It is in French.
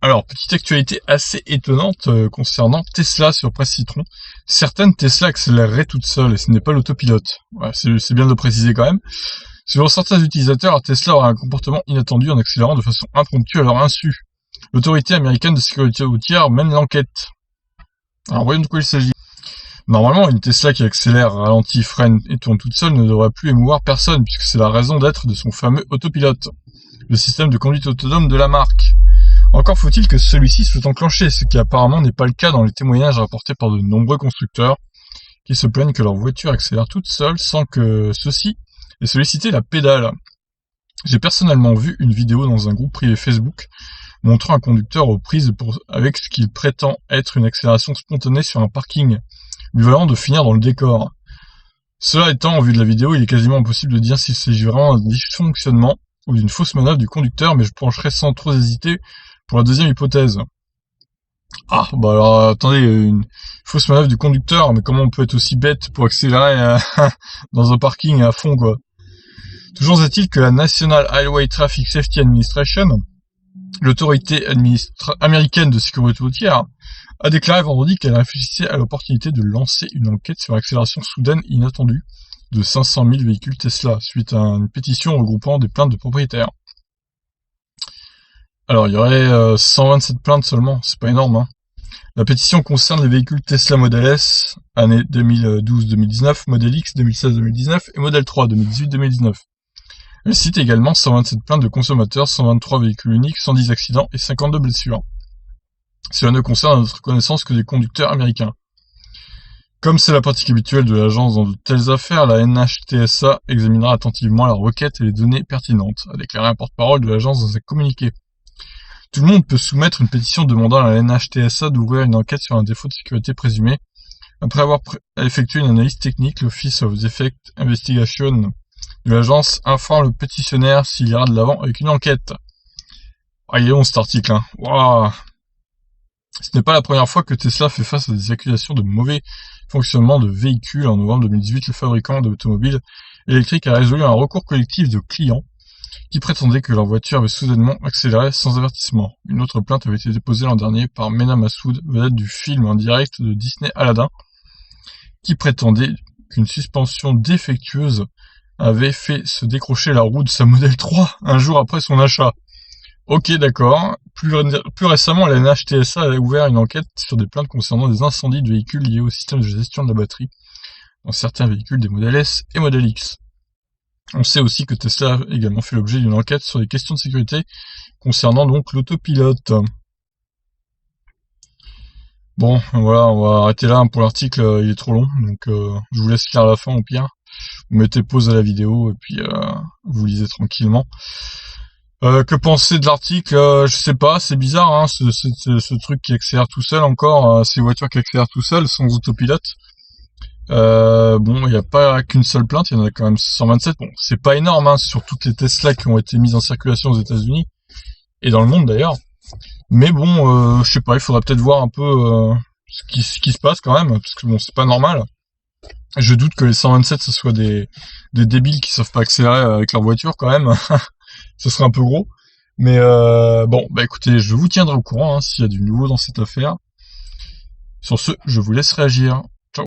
Alors, petite actualité assez étonnante concernant Tesla sur Presse Citron. Certaines Tesla accéléreraient toutes seules et ce n'est pas l'autopilote. Ouais, c'est bien de le préciser quand même. Selon certains utilisateurs, Tesla aura un comportement inattendu en accélérant de façon impromptue à leur insu. L'autorité américaine de sécurité routière mène l'enquête. Alors voyons de quoi il s'agit. Normalement, une Tesla qui accélère, ralentit, freine et tourne toute seule ne devrait plus émouvoir personne puisque c'est la raison d'être de son fameux autopilote, le système de conduite autonome de la marque. Encore faut-il que celui-ci soit enclenché, ce qui apparemment n'est pas le cas dans les témoignages rapportés par de nombreux constructeurs qui se plaignent que leur voiture accélère toute seule sans que ceux-ci aient sollicité la pédale. J'ai personnellement vu une vidéo dans un groupe privé Facebook montrant un conducteur aux prises avec ce qu'il prétend être une accélération spontanée sur un parking, lui valant de finir dans le décor. Cela étant, en vue de la vidéo, il est quasiment impossible de dire s'il s'agit vraiment d'un dysfonctionnement ou d'une fausse manœuvre du conducteur, mais je pencherai sans trop hésiter pour la deuxième hypothèse. Ah, bah alors attendez, une fausse manœuvre du conducteur, mais comment on peut être aussi bête pour accélérer dans un parking à fond, quoi. Toujours est-il que la National Highway Traffic Safety Administration, l'autorité américaine de sécurité routière, a déclaré vendredi qu'elle réfléchissait à l'opportunité de lancer une enquête sur l'accélération soudaine et inattendue de 500 000 véhicules Tesla, suite à une pétition regroupant des plaintes de propriétaires. Alors, il y aurait 127 plaintes seulement, c'est pas énorme, hein. La pétition concerne les véhicules Tesla Model S, année 2012-2019, Model X 2016-2019 et Model 3 2018-2019. Elle cite également 127 plaintes de consommateurs, 123 véhicules uniques, 110 accidents et 52 blessures. Cela ne concerne à notre connaissance que des conducteurs américains. Comme c'est la pratique habituelle de l'agence dans de telles affaires, la NHTSA examinera attentivement la requête et les données pertinentes, a déclaré un porte-parole de l'agence dans un communiqué. Tout le monde peut soumettre une pétition demandant à la NHTSA d'ouvrir une enquête sur un défaut de sécurité présumé. Après avoir effectué une analyse technique, l'Office of Defect Investigation de l'agence informe le pétitionnaire s'il ira de l'avant avec une enquête. Ah, il est long cet article, hein. Waouh. Ce n'est pas la première fois que Tesla fait face à des accusations de mauvais fonctionnement de véhicules. En novembre 2018, le fabricant d'automobiles électriques a résolu un recours collectif de clients qui prétendaient que leur voiture avait soudainement accéléré sans avertissement. Une autre plainte avait été déposée l'an dernier par Mena Massoud, vedette du film en direct de Disney Aladdin, qui prétendait qu'une suspension défectueuse avait fait se décrocher la roue de sa Model 3 un jour après son achat. Ok, d'accord. Plus récemment, la NHTSA a ouvert une enquête sur des plaintes concernant des incendies de véhicules liés au système de gestion de la batterie dans certains véhicules des Model S et Model X. On sait aussi que Tesla a également fait l'objet d'une enquête sur les questions de sécurité concernant donc l'autopilote. Bon, voilà, on va arrêter là pour l'article, il est trop long, donc je vous laisse lire à la fin au pire. Vous mettez pause à la vidéo et puis vous lisez tranquillement. Que penser de l'article, je sais pas, c'est bizarre, hein, ce truc qui accélère tout seul encore, ces voitures qui accélèrent tout seul sans autopilote. Bon, il n'y a pas qu'une seule plainte, il y en a quand même 127. Bon, c'est pas énorme, hein, sur toutes les Tesla qui ont été mises en circulation aux États-Unis et dans le monde d'ailleurs. Mais bon, je sais pas, il faudrait peut-être voir un peu ce qui se passe quand même, parce que bon, c'est pas normal. Je doute que les 127 ce soit des débiles qui savent pas accélérer avec leur voiture quand même. Ce serait un peu gros. Mais bon, bah écoutez, je vous tiendrai au courant hein, s'il y a du nouveau dans cette affaire. Sur ce, je vous laisse réagir.